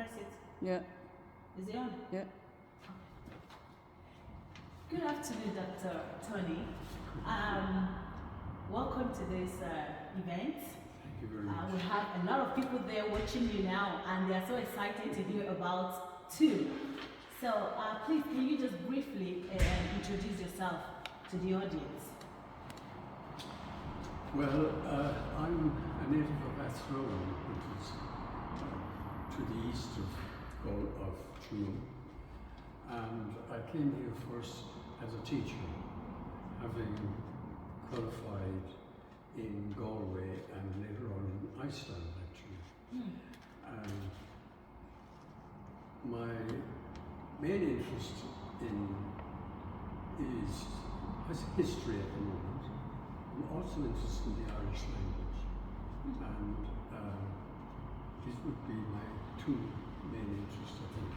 press it. Yeah. Is it on? Yeah. Good afternoon, Dr. Tony. Welcome to this event. Thank you very much. We have a lot of people there watching you now, and they are so excited to hear about TOOM. So please, can you just briefly introduce yourself to the audience? Well, I'm a native of Athlone, which is to the east of Tuam, and I came here first as a teacher, having qualified in Galway and later on in Iceland, actually. My main interest is history at the moment. I'm also interested in the Irish language, and these would be my two main interests, I think,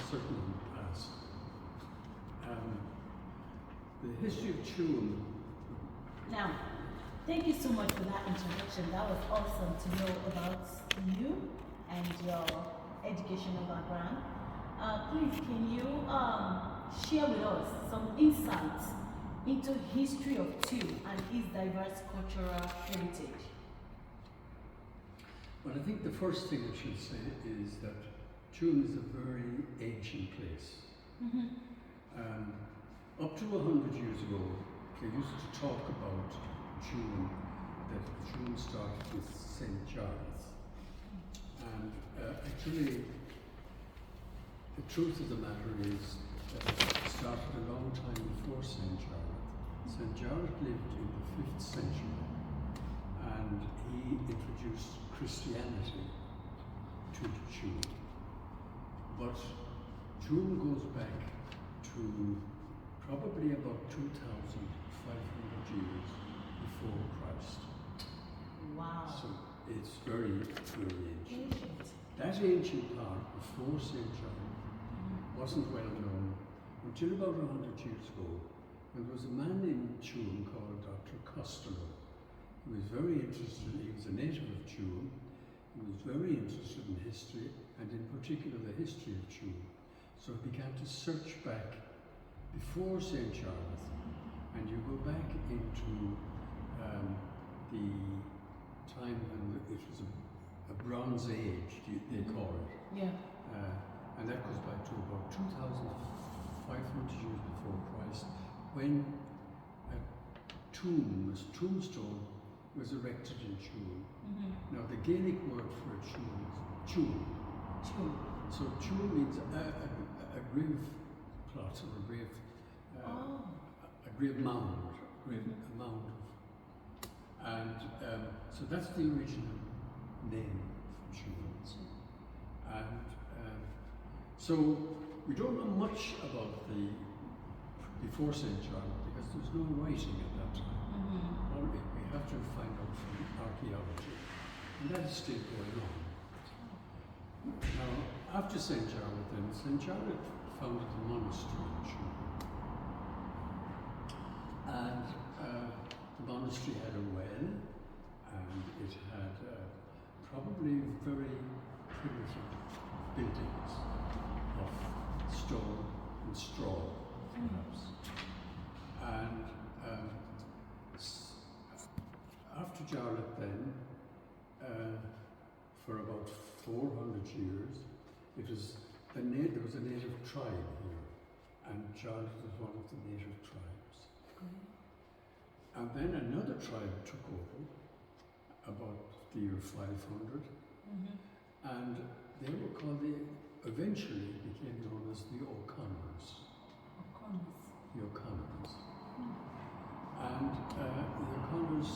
certainly in the past. The history of Tuam. Now, thank you so much for that introduction. That was awesome to know about you and your educational background. Please, can you share with us some insights into history of TOOM and its diverse cultural heritage? Well, I think the first thing I should say is that Tuam is a very ancient place. Up to 100 years ago, they used to talk about Tuam, that Tuam started with St. Giles. And actually, the truth of the matter is that it started a long time before St. Giles. St. Giles lived in the 5th century, and he introduced Christianity to Tuam. But Tuam goes back to probably about 2,500 years before Christ. Wow. So it's very, very ancient. Ancient. That ancient part before St. John wasn't well known until about 100 years ago, when there was a man in Tuam called Dr. Costello. He was very interested, he was a native of Tuam, he was very interested in history, and in particular the history of Tuam. So he began to search back before St. Charles, and you go back into the time when it was a Bronze Age, they call it. Yeah. And that goes back to about 2,500 years before Christ, when a tombstone was erected in Tuam. Now the Gaelic word for Tuam is Tuam. TOOM. So Tuam means a grave plot or a grave mound, a mound of, and so that's the original name for Tuam. And so we don't know much about the before St. John because there's no writing at that time. Well, we have to find out from archaeology, and that is still going on. Now, after St. Jonathan, St. Jonathan founded a monastery in Tuam. And the monastery had a well, and it had probably very primitive buildings of stone and straw, perhaps. And after Jarlath then, for about 400 years, there was a native tribe here, and Jarlath was one of the native tribes. And then another tribe took over about the year 500, and they were called eventually became known as the O'Connors. The O'Connors. And the O'Connors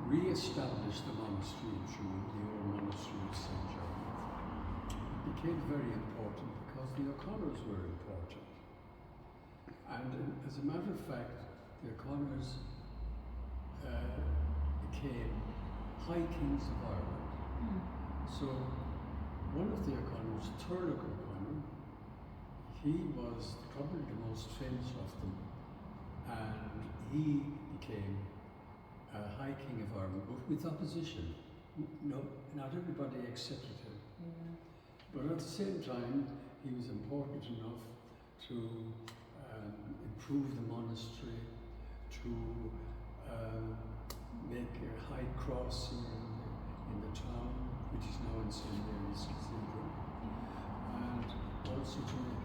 re-established the monastery in Tuam, the old monastery of St. John. It became very important because the O'Connors were important. And as a matter of fact, the O'Connors became High Kings of Ireland. So one of the O'Connors, Turlough O'Connor, he was probably the most famous of them, and he became High King of Ireland, but with opposition. No, not everybody accepted him. But But at the same time, he was important enough to improve the monastery, to make a high cross in the town, which is now in St. Mary's Cathedral, and also to make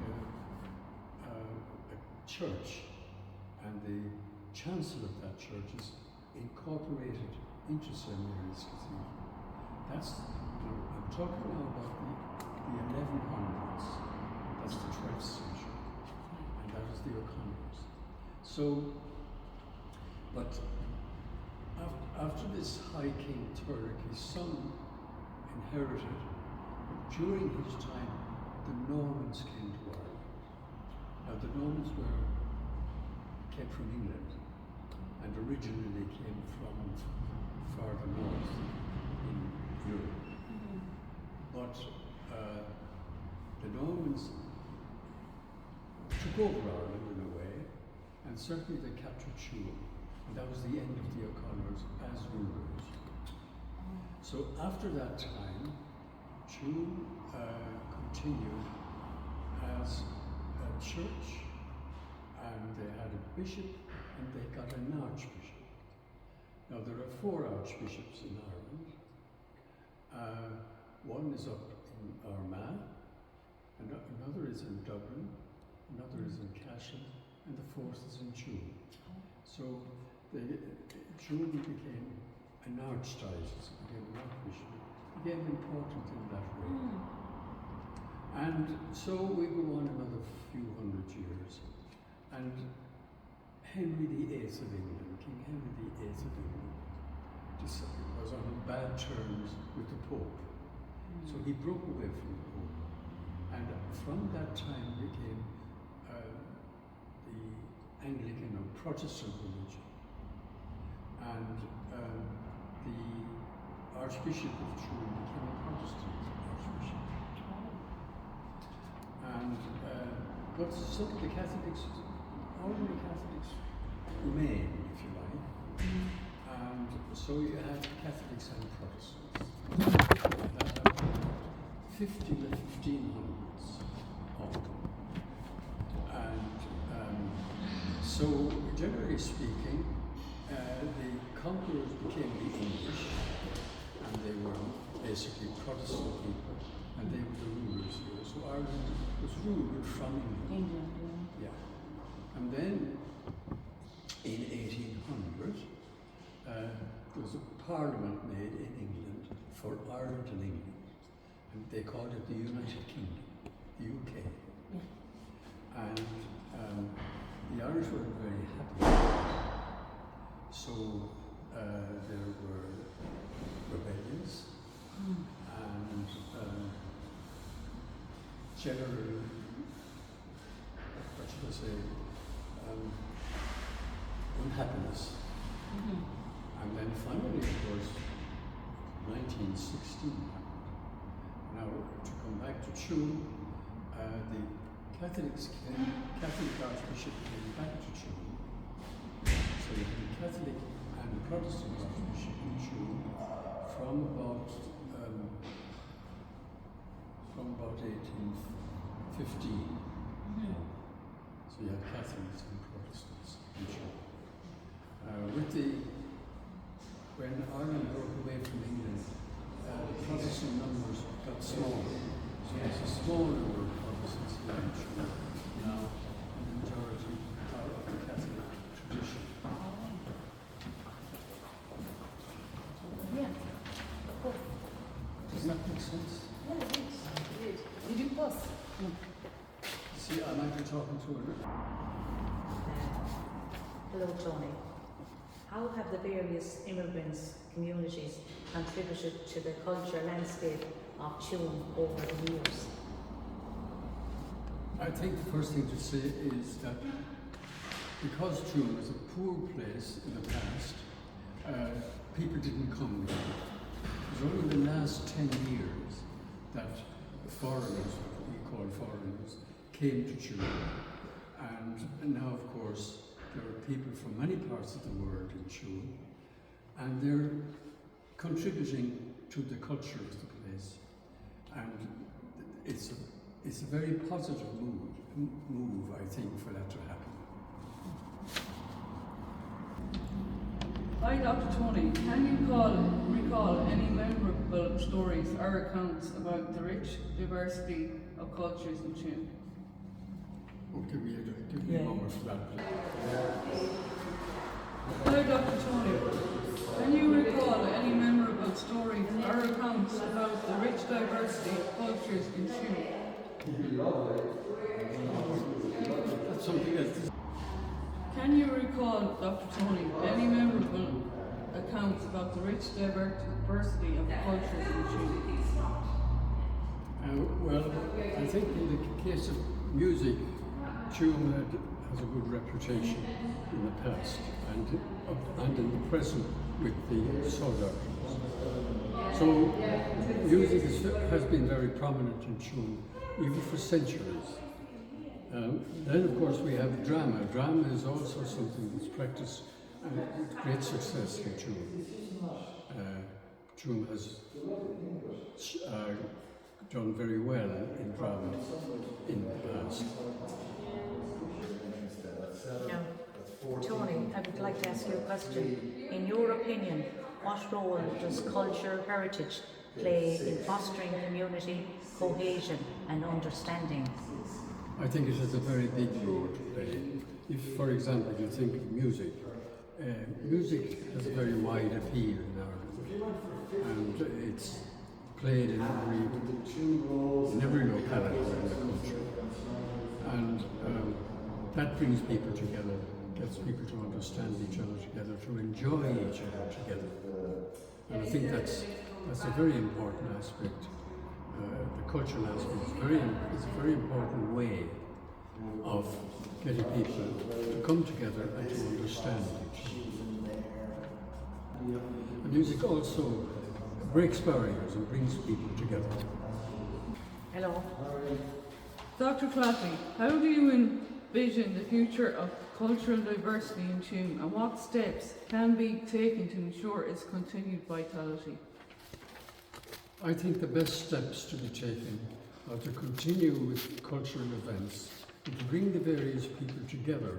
a church. And the chancel of that church is incorporated into St. Mary's Cathedral. I'm talking now about the 1100s. That's the 12th century, and that is the O'Connors. So, but after this High King Turek, his son inherited. During his time, the Normans came to Ireland. Now, the Normans came from England, and originally they came from farther north in Europe. But the Normans took over Ireland in a way, and certainly they captured Tuam, and that was the end of the O'Connors as rulers. So after that time, Tuam continued as a church, and they had a bishop, and they got an archbishop. Now there are 4 archbishops in Ireland. One is up in Armagh, another is in Dublin, another is in Cashel, and the 4th is in Tuam. So Tuam became an archdiocese, became an archbishop, became important in that way. And so we go on another few hundred years, and Henry VIII of England, King Henry VIII of England, was on bad terms with the Pope. So he broke away from the Pope, and from that time became the Anglican or Protestant religion. And the Archbishop of Tuam became a Protestant archbishop. And but some of the Catholics, ordinary Catholics, remain, if you like. And so you have Catholics and Protestants. 1500s on. And so, generally speaking, the conquerors became the English, and they were basically Protestant people, and they were the rulers here. So Ireland was ruled from England. Yeah. And then, in 1800, there was a parliament made in England for Ireland and England. And they called it the United Kingdom, the UK. Yeah. And the Irish weren't very happy with that. So there were rebellions and general, what should I say, unhappiness. And then finally it was 1916. Now, to come back to Tuam, the Catholic Archbishop came back to Tuam. So the Catholic and Protestant Archbishop in Tuam from about 1815. So you have Catholics and Protestants in Tuam. When Ireland broke away from England, the Protestant numbers got smaller. So there's a small number of Protestants here in Tuam now, and the majority are of the Catholic tradition. Yeah. Cool. Does that make sense? Yeah, it is. Did you pause? No. See, I might be talking to her. Hello, Tony. How have the various immigrants communities contributed to the cultural landscape of Tuam over the years? I think the first thing to say is that because Tuam was a poor place in the past, people didn't come here. It was only the last 10 years that foreigners, what we call foreigners, came to Tuam. And now, of course, there are people from many parts of the world in Tuam, and they're contributing to the culture of the place. And it's a very positive move, I think, for that to happen. Hi, Dr. Tony. Can you recall any memorable stories or accounts about the rich diversity of cultures in Tuam? Oh, give me a moment for that. Hi, Dr. Tony. Can you recall any memorable stories or accounts about the rich diversity of cultures in Tuam? That's something else. Can you recall, Dr. Tony, any memorable accounts about the rich diversity of cultures in Tuam? Well, I think in the case of music, Tuam has a good reputation in the past and in the present with the Southerners. So music has been very prominent in Tuam, even for centuries. Then of course we have drama. Drama is also something that's practiced with great success in Tuam. Tuam has done very well in drama in the past. Now, Tony, I would like to ask you a question. In your opinion, what role does cultural heritage play in fostering community cohesion and understanding? I think it has a very big role to play. If, for example, you think of music, music has a very wide appeal in Ireland, and it's played in every locality in the country, and that brings people together, gets people to understand each other together, to enjoy each other together, and I think that's a very important aspect. The cultural aspect is a very important way of getting people to come together and to understand each other. The music also breaks barriers and brings people together. Hello. Dr. Claffey, how do you envision the future of cultural diversity in Tuam, and what steps can be taken to ensure its continued vitality? I think the best steps to be taken are to continue with cultural events and to bring the various people together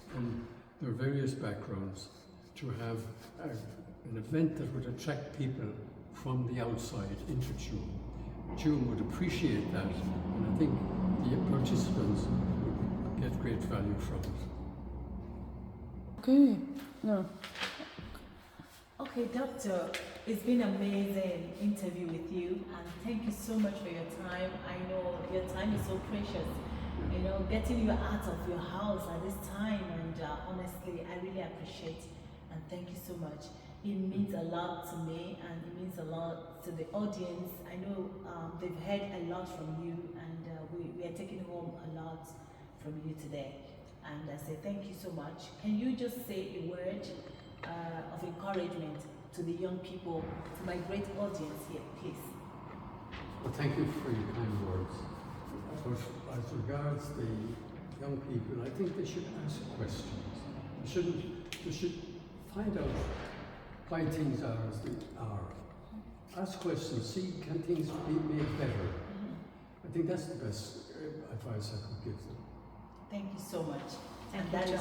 from their various backgrounds, to have an event that would attract people from the outside into Tuam. Tuam would appreciate that, and I think the participants would get great value from it. Okay. No. Okay, Doctor, it's been an amazing interview with you, and thank you so much for your time. I know your time is so precious. You know, getting you out of your house at this time, and honestly, I really appreciate and thank you so much. It means a lot to me, and it means a lot to the audience. I know they've heard a lot from you, and we are taking home a lot from you today. And I say thank you so much. Can you just say a word of encouragement to the young people, to my great audience here, please? Well, thank you for your kind words. But as regards the young people, I think they should ask questions. They should find out why things are as they are. Ask questions, see can things be made better. I think that's the best advice I could give them. Thank you so much. Thank And you, that is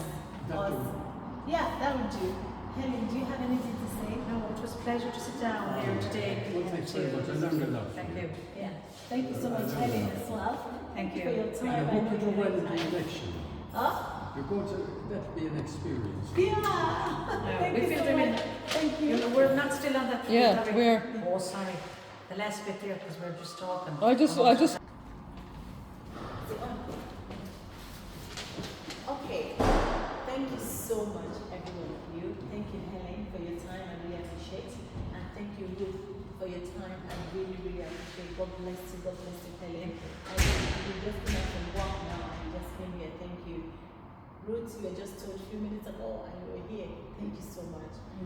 John. awesome. Yeah, that would do. Helen, do you have anything to say? No, it was a pleasure to sit down here today. Well, thanks very much. I learned a lot. Thank you. Yeah. Thank you so much, Helen, as well. Thank for you. your And time. I hope you do know well your in the time. election. Huh? You're going to, that'll be an experience. Yeah. Thank we you feel so them in. much. Thank you. You know, we're not still on that. Yeah, are we? we're- Oh, sorry. The last bit there, because we're just talking. I just Okay. Thank you so much, every one of you. Thank you, Helen, for your time. I really appreciate. And thank you, Ruth, for your time. I really, really appreciate. God bless you. God bless you, Helen. And you just came out from work now and just came here. Thank you. Ruth, you were just told a few minutes ago and you were here. Thank you so much. And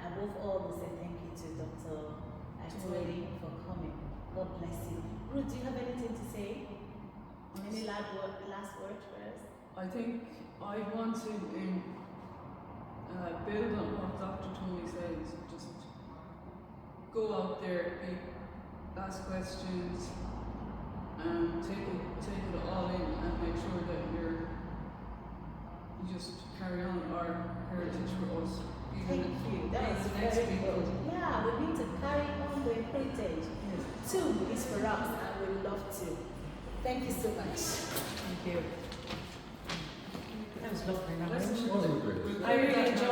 above all, we say thank you to Dr. Actually for coming. God bless you. Ruth, do you have anything to say? Any last word for us? I think I want to build on what Dr. Tony says. Just go out there, ask questions, take it all in and make sure that you just carry on our heritage for us. Thank you. That was the next very people. good. Yeah, we need to carry on the heritage. Two is for us, and we love to. Thank you so much. Thank you. That was lovely. Wasn't it great? I really enjoyed